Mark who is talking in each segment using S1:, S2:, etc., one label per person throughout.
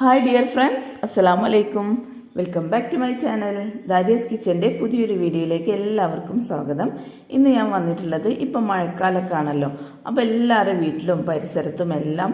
S1: Hi dear friends, അസ്സലാമു അലൈക്കും. Welcome back to my channel ദാരിയസ് കിച്ചൻ്റെ പുതിയൊരു വീഡിയോയിലേക്ക് എല്ലാവർക്കും സ്വാഗതം. ഇന്ന് ഞാൻ വന്നിട്ടുള്ളത് ഇപ്പം മഴക്കാലക്കാണല്ലോ, അപ്പോൾ എല്ലാവരുടെ വീട്ടിലും പരിസരത്തും എല്ലാം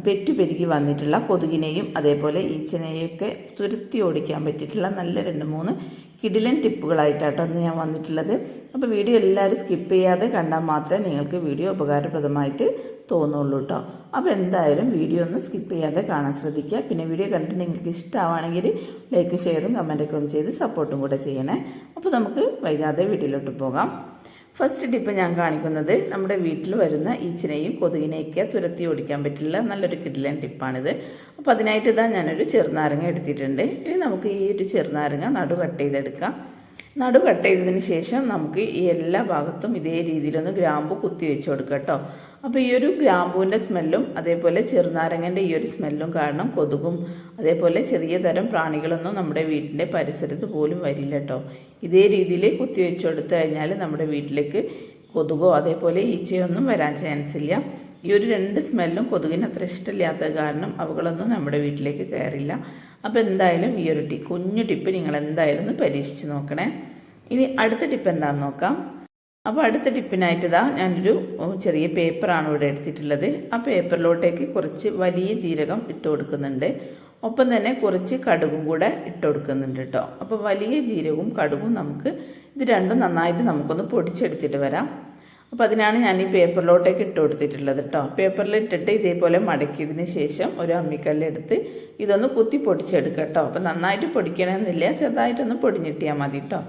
S1: പെറ്റുപെരുകി വന്നിട്ടുള്ള കൊതുകിനെയും അതേപോലെ ഈച്ചനെയൊക്കെ തുരത്തി ഓടിക്കാൻ പറ്റിയിട്ടുള്ള നല്ല 2-3 കിടിലൻ ടിപ്പുകളായിട്ടാട്ടോ അന്ന് ഞാൻ വന്നിട്ടുള്ളത്. അപ്പോൾ വീഡിയോ എല്ലാവരും സ്കിപ്പ് ചെയ്യാതെ കണ്ടാൽ മാത്രമേ നിങ്ങൾക്ക് വീഡിയോ ഉപകാരപ്രദമായിട്ട് തോന്നുള്ളൂ കേട്ടോ. അപ്പോൾ എന്തായാലും വീഡിയോ ഒന്ന് സ്കിപ്പ് ചെയ്യാതെ കാണാൻ ശ്രദ്ധിക്കുക. പിന്നെ വീഡിയോ കണ്ടിട്ട് നിങ്ങൾക്ക് ഇഷ്ടമാണെങ്കിൽ ലൈക്ക് ഷെയറും കമൻറ്റൊക്കെ ഒന്ന് ചെയ്ത് സപ്പോർട്ടും കൂടെ ചെയ്യണേ. അപ്പോൾ നമുക്ക് വൈകാതെ വീട്ടിലോട്ട് പോകാം. ഫസ്റ്റ് ടിപ്പ് ഞാൻ കാണിക്കുന്നത് നമ്മുടെ വീട്ടിൽ വരുന്ന ഈച്ചനെയും കൊതുകിനെയൊക്കെ തുരത്തി ഓടിക്കാൻ പറ്റില്ല നല്ലൊരു കിടിലൻ ടിപ്പാണിത്. അപ്പോൾ അതിനായിട്ട് ഞാനൊരു ചെറുനാരങ്ങ എടുത്തിട്ടുണ്ട്. ഇനി നമുക്ക് ഈ ഒരു ചെറുനാരങ്ങ നടു കട്ട് ചെയ്തെടുക്കാം. നടു കട്ട് ചെയ്തതിന് ശേഷം നമുക്ക് ഈ എല്ലാ ഭാഗത്തും ഇതേ രീതിയിലൊന്ന് ഗ്രാമ്പു കുത്തി വെച്ച് കൊടുക്കുക കേട്ടോ. അപ്പോൾ ഈ ഒരു ഗ്രാമ്പൂവിൻ്റെ സ്മെല്ലും അതേപോലെ ചെറുനാരങ്ങൻ്റെ ഈ ഒരു സ്മെല്ലും കാരണം കൊതുകും അതേപോലെ ചെറിയ തരം പ്രാണികളൊന്നും നമ്മുടെ വീട്ടിൻ്റെ പരിസരത്ത് പോലും വരില്ല കേട്ടോ. ഇതേ രീതിയിൽ കുത്തി വെച്ച് കൊടുത്തു കഴിഞ്ഞാൽ നമ്മുടെ വീട്ടിലേക്ക് കൊതുകോ അതേപോലെ ഈച്ചയൊന്നും വരാൻ ചാൻസ് ഇല്ല. ഈ ഒരു 2 സ്മെല്ലും കൊതുകിന് അത്ര ഇഷ്ടമില്ലാത്തത് കാരണം അവകളൊന്നും നമ്മുടെ വീട്ടിലേക്ക് കയറില്ല. അപ്പോൾ എന്തായാലും ഈ ഒരു കുഞ്ഞു ടിപ്പ് നിങ്ങൾ എന്തായാലും ഒന്ന് പരീക്ഷിച്ച് നോക്കണേ. ഇനി അടുത്ത ടിപ്പ് എന്താണെന്ന് നോക്കാം. അപ്പോൾ അടുത്ത ടിപ്പിനായിട്ട് ഞാനൊരു ചെറിയ പേപ്പറാണ് ഇവിടെ എടുത്തിട്ടുള്ളത്. ആ പേപ്പറിലോട്ടേക്ക് കുറച്ച് വലിയ ജീരകം ഇട്ട് കൊടുക്കുന്നുണ്ട്. ഒപ്പം തന്നെ കുറച്ച് കടുകും കൂടെ ഇട്ട് കൊടുക്കുന്നുണ്ട് കേട്ടോ. അപ്പോൾ വലിയ ജീരകവും കടുകും ഇത് രണ്ടും നന്നായിട്ട് നമുക്കൊന്ന് പൊടിച്ചെടുത്തിട്ട് വരാം. അപ്പോൾ അതിനാണ് ഞാൻ ഈ പേപ്പറിലോട്ടേക്ക് ഇട്ട് കൊടുത്തിട്ടുള്ളത് കേട്ടോ. പേപ്പറിൽ ഇട്ടിട്ട് ഇതേപോലെ മടക്കിയതിന് ശേഷം ഒരു അമ്മിക്കല്ലെടുത്ത് ഇതൊന്ന് കുത്തി പൊടിച്ചെടുക്കുക കേട്ടോ. അപ്പോൾ നന്നായിട്ട് പൊടിക്കണമെന്നില്ല, ചെറുതായിട്ടൊന്ന് പൊടിഞ്ഞിട്ടിയാൽ മതി കേട്ടോ.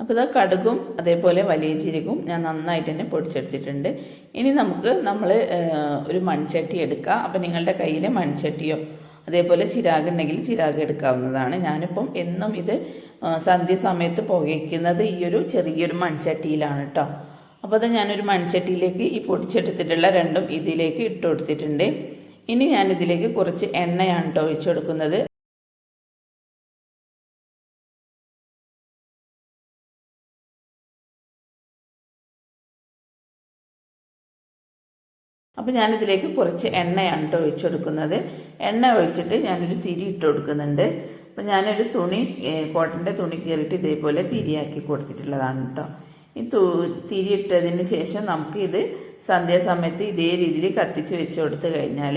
S1: അപ്പോൾ കടുകും അതേപോലെ വലിയ ജീരകവും ഞാൻ നന്നായിട്ട് തന്നെ പൊടിച്ചെടുത്തിട്ടുണ്ട്. ഇനി നമ്മൾ ഒരു മൺചട്ടി എടുക്കുക. അപ്പോൾ നിങ്ങളുടെ കയ്യിൽ മൺചട്ടിയോ അതേപോലെ ചിരാഗ് ഉണ്ടെങ്കിൽ ചിരാഗ് എടുക്കാവുന്നതാണ്. ഞാനിപ്പം എന്നും ഇത് സന്ധ്യ സമയത്ത് പുകയ്ക്കുന്നത് ഈ ഒരു ചെറിയൊരു മൺചട്ടിയിലാണ് കേട്ടോ. അപ്പോൾ ഞാനൊരു മൺചട്ടിയിലേക്ക് ഈ പൊടിച്ചെടുത്തിട്ടുള്ള രണ്ടും ഇതിലേക്ക് ഇട്ട് കൊടുത്തിട്ടുണ്ട്. ഇനി ഞാനിതിലേക്ക് കുറച്ച് എണ്ണയാണ് കേട്ടോ ഒഴിച്ചു കൊടുക്കുന്നത്. അപ്പോൾ ഞാനിതിലേക്ക് കുറച്ച് എണ്ണയാണ് കേട്ടോ ഒഴിച്ചു കൊടുക്കുന്നത്. എണ്ണ ഒഴിച്ചിട്ട് ഞാനൊരു തിരി ഇട്ട് കൊടുക്കുന്നുണ്ട്. അപ്പോൾ ഞാനൊരു തുണി കോട്ടൻ്റെ തുണി കീറിയിട്ട് ഇതേപോലെ തിരിയാക്കി കൊടുത്തിട്ടുള്ളതാണ് കേട്ടോ. ഈ തിരി ഇട്ടതിന് ശേഷം നമുക്കിത് സന്ധ്യാസമയത്ത് ഇതേ രീതിയിൽ കത്തിച്ച് വെച്ച് കൊടുത്തു കഴിഞ്ഞാൽ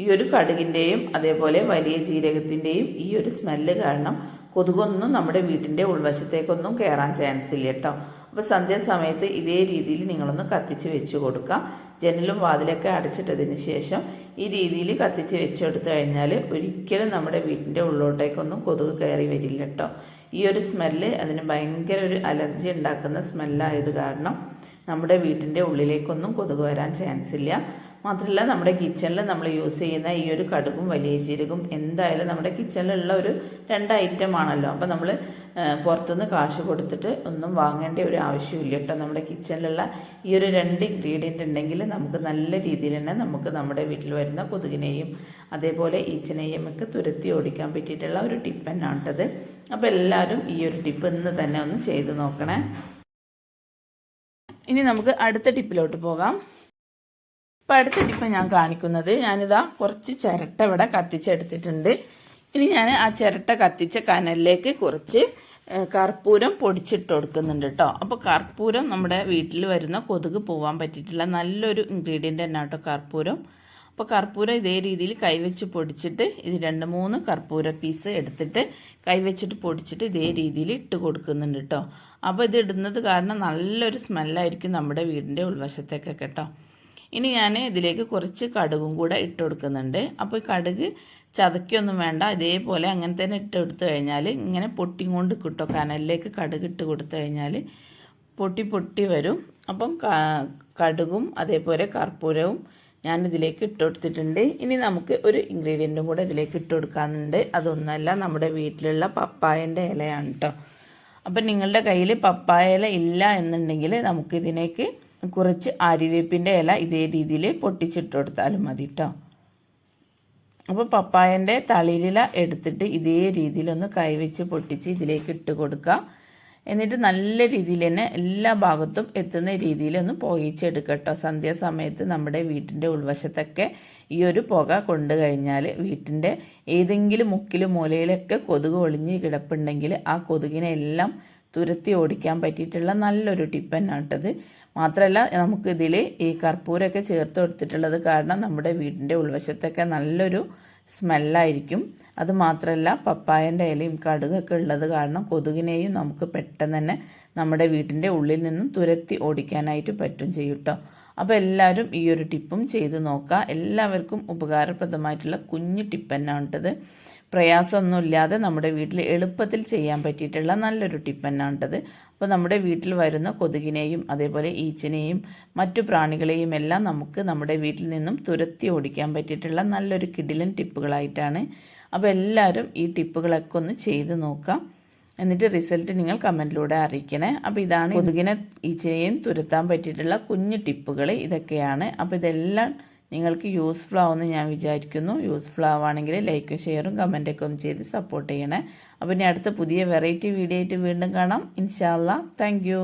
S1: ഈ ഒരു കടുകിൻ്റെയും അതേപോലെ വലിയ ജീരകത്തിൻ്റെയും ഈ ഒരു സ്മെല്ല് കാരണം കൊതുകൊന്നും നമ്മുടെ വീട്ടിൻ്റെ ഉൾവശത്തേക്കൊന്നും കയറാൻ ചാൻസ് ഇല്ല കേട്ടോ. അപ്പോൾ സന്ധ്യാസമയത്ത് ഇതേ രീതിയിൽ നിങ്ങളൊന്ന് കത്തിച്ച് വെച്ച് കൊടുക്കാം. ജനലും വാതിലൊക്കെ അടച്ചിട്ടതിന് ശേഷം ഈ രീതിയിൽ കത്തിച്ച് വെച്ചെടുത്തു കഴിഞ്ഞാൽ ഒരിക്കലും നമ്മുടെ വീട്ടിൻ്റെ ഉള്ളോട്ടേക്കൊന്നും കൊതുക് കയറി വരില്ല കേട്ടോ. ഈ ഒരു സ്മെല്ല് അതിന് ഭയങ്കര ഒരു അലർജി ഉണ്ടാക്കുന്ന സ്മെല്ലായത് കാരണം നമ്മുടെ വീട്ടിൻ്റെ ഉള്ളിലേക്കൊന്നും കൊതുക് വരാൻ ചാൻസ് ഇല്ല. മാത്രമല്ല നമ്മുടെ കിച്ചണിൽ നമ്മൾ യൂസ് ചെയ്യുന്ന ഈ ഒരു കടുകും വലിയ ജീരകവും എന്തായാലും നമ്മുടെ കിച്ചണിലുള്ള ഒരു 2 ഐറ്റമാണല്ലോ. അപ്പോൾ നമ്മൾ പുറത്തുനിന്ന് കാശ് കൊടുത്തിട്ട് ഒന്നും വാങ്ങേണ്ട ഒരു ആവശ്യമില്ല കേട്ടോ. നമ്മുടെ കിച്ചണിലുള്ള ഈ ഒരു 2 ഇൻഗ്രീഡിയൻ്റ് ഉണ്ടെങ്കിൽ നമുക്ക് നല്ല രീതിയിൽ തന്നെ നമുക്ക് നമ്മുടെ വീട്ടിൽ വരുന്ന കൊതുകിനെയും അതേപോലെ ഈച്ചനെയും ഒക്കെ തുരത്തി ഓടിക്കാൻ പറ്റിയിട്ടുള്ള ഒരു ടിപ്പ് തന്നെയാണ് കേട്ടത്. അപ്പോൾ എല്ലാവരും ഈ ഒരു ടിപ്പ് ഇന്ന് തന്നെ ഒന്ന് ചെയ്ത് നോക്കണേ. ഇനി നമുക്ക് അടുത്ത ടിപ്പിലോട്ട് പോകാം. അപ്പോൾ അടുത്ത ടിപ്പ് ഞാൻ കാണിക്കുന്നത്, കുറച്ച് ചിരട്ട ഇവിടെ കത്തിച്ചെടുത്തിട്ടുണ്ട്. ഇനി ഞാൻ ആ ചിരട്ട കത്തിച്ച കനലിലേക്ക് കുറച്ച് കർപ്പൂരം പൊടിച്ചിട്ട് കൊടുക്കുന്നുണ്ട് കേട്ടോ. അപ്പോൾ കർപ്പൂരം നമ്മുടെ വീട്ടിൽ വരുന്ന കൊതുക് പോകാൻ പറ്റിയിട്ടുള്ള നല്ലൊരു ഇൻഗ്രീഡിയൻ്റ് തന്നെ കേട്ടോ കർപ്പൂരം. അപ്പോൾ കർപ്പൂരം ഇതേ രീതിയിൽ കൈവച്ച് പൊടിച്ചിട്ട് ഇത് 2-3 കർപ്പൂര പീസ് എടുത്തിട്ട് കൈവച്ചിട്ട് പൊടിച്ചിട്ട് ഇതേ രീതിയിൽ ഇട്ട് കൊടുക്കുന്നുണ്ട് കേട്ടോ. അപ്പോൾ ഇത് ഇടുന്നത് കാരണം നല്ലൊരു സ്മെല്ലായിരിക്കും നമ്മുടെ വീടിൻ്റെ ഉൾവശത്തേക്കൊക്കെ കേട്ടോ. ഇനി ഞാൻ ഇതിലേക്ക് കുറച്ച് കടുകും കൂടെ ഇട്ട് കൊടുക്കുന്നുണ്ട്. അപ്പോൾ ഈ കടുക് ചതക്കൊന്നും വേണ്ട, ഇതേപോലെ അങ്ങനെ തന്നെ ഇട്ട് കൊടുത്തു കഴിഞ്ഞാൽ ഇങ്ങനെ പൊട്ടിക്കൊണ്ട് കിട്ടോ. കനലിലേക്ക് കടുക് ഇട്ട് കൊടുത്തു കഴിഞ്ഞാൽ പൊട്ടി വരും. അപ്പം കടുകും അതേപോലെ കർപ്പൂരവും ഞാനിതിലേക്ക് ഇട്ട് കൊടുത്തിട്ടുണ്ട്. ഇനി നമുക്ക് ഒരു ഇൻഗ്രീഡിയൻറ്റും കൂടെ ഇതിലേക്ക് ഇട്ട് കൊടുക്കാനുണ്ട്. അതൊന്നല്ല, നമ്മുടെ വീട്ടിലുള്ള പപ്പായൻ്റെ ഇലയാണ് കേട്ടോ. അപ്പം നിങ്ങളുടെ കയ്യിൽ പപ്പായ ഇല ഇല്ല എന്നുണ്ടെങ്കിൽ നമുക്കിതിലേക്ക് കുറച്ച് ആര്യവേപ്പിൻ്റെ ഇല ഇതേ രീതിയിൽ പൊട്ടിച്ചിട്ട് കൊടുത്താലും മതി കേട്ടോ. അപ്പോൾ പപ്പായൻ്റെ തളിരില എടുത്തിട്ട് ഇതേ രീതിയിലൊന്ന് കൈവച്ച് പൊട്ടിച്ച് ഇതിലേക്ക് ഇട്ട് കൊടുക്കുക. എന്നിട്ട് നല്ല രീതിയിൽ തന്നെ എല്ലാ ഭാഗത്തും എത്തുന്ന രീതിയിൽ ഒന്ന് പുകയിച്ചെടുക്കട്ടോ. സന്ധ്യാസമയത്ത് നമ്മുടെ വീട്ടിൻ്റെ ഉൾവശത്തൊക്കെ ഈ ഒരു പുക കൊണ്ടു കഴിഞ്ഞാൽ വീട്ടിൻ്റെ ഏതെങ്കിലും മുക്കിലും മൂലയിലൊക്കെ കൊതുക് ഒളിഞ്ഞ് കിടപ്പുണ്ടെങ്കിൽ ആ കൊതുകിനെ എല്ലാം തുരത്തി ഓടിക്കാൻ പറ്റിയിട്ടുള്ള നല്ലൊരു ടിപ്പ് തന്നെയാണ് കേട്ടത്. മാത്രമല്ല നമുക്കിതിൽ ഈ കർപ്പൂരമൊക്കെ ചേർത്ത് കൊടുത്തിട്ടുള്ളത് കാരണം നമ്മുടെ വീടിൻ്റെ ഉൾവശത്തൊക്കെ നല്ലൊരു സ്മെല്ലായിരിക്കും. അത് മാത്രമല്ല പപ്പായൻ്റെ ഇലയും കടുകൊക്കെ ഉള്ളത് കാരണം കൊതുകിനെയും നമുക്ക് പെട്ടെന്ന് തന്നെ നമ്മുടെ വീട്ടിൻ്റെ ഉള്ളിൽ നിന്നും തുരത്തി ഓടിക്കാനായിട്ട് പറ്റും ചെയ്യും കേട്ടോ. അപ്പോൾ എല്ലാവരും ഈ ഒരു ടിപ്പും ചെയ്ത് നോക്കുക. എല്ലാവർക്കും ഉപകാരപ്രദമായിട്ടുള്ള കുഞ്ഞു ടിപ്പ് തന്നെയാണ് കേട്ടത്. പ്രയാസമൊന്നുമില്ലാതെ നമ്മുടെ വീട്ടിൽ എളുപ്പത്തിൽ ചെയ്യാൻ പറ്റിയിട്ടുള്ള നല്ലൊരു ടിപ്പ് തന്നെയാണ് കേട്ടത്. അപ്പോൾ നമ്മുടെ വീട്ടിൽ വരുന്ന കൊതുകിനെയും അതേപോലെ ഈച്ചനെയും മറ്റു പ്രാണികളെയും എല്ലാം നമുക്ക് നമ്മുടെ വീട്ടിൽ നിന്നും തുരത്തി ഓടിക്കാൻ പറ്റിയിട്ടുള്ള നല്ലൊരു കിടിലൻ ടിപ്പുകളായിട്ടാണ്. അപ്പോൾ എല്ലാവരും ഈ ടിപ്പുകളൊക്കെ ഒന്ന് ചെയ്ത് നോക്കാം. എന്നിട്ട് റിസൾട്ട് നിങ്ങൾ കമൻറ്റിലൂടെ അറിയിക്കണേ. അപ്പോൾ ഇതാണ് കൊതുകിനെ ഈച്ചയെയും തുരത്താൻ പറ്റിയിട്ടുള്ള കുഞ്ഞു ടിപ്പുകൾ ഇതൊക്കെയാണ്. അപ്പോൾ ഇതെല്ലാം നിങ്ങൾക്ക് യൂസ്ഫുൾ ആവുമെന്ന് ഞാൻ വിചാരിക്കുന്നു. യൂസ്ഫുൾ ആവുകയാണെങ്കിൽ ലൈക്കും ഷെയറും കമൻറ്റൊക്കെ ഒന്ന് ചെയ്ത് സപ്പോർട്ട് ചെയ്യണേ. അപ്പോൾ ഇനി അടുത്ത പുതിയ വെറൈറ്റി വീഡിയോ ആയിട്ട് വീണ്ടും കാണാം ഇൻഷാ അല്ലാ. Thank you.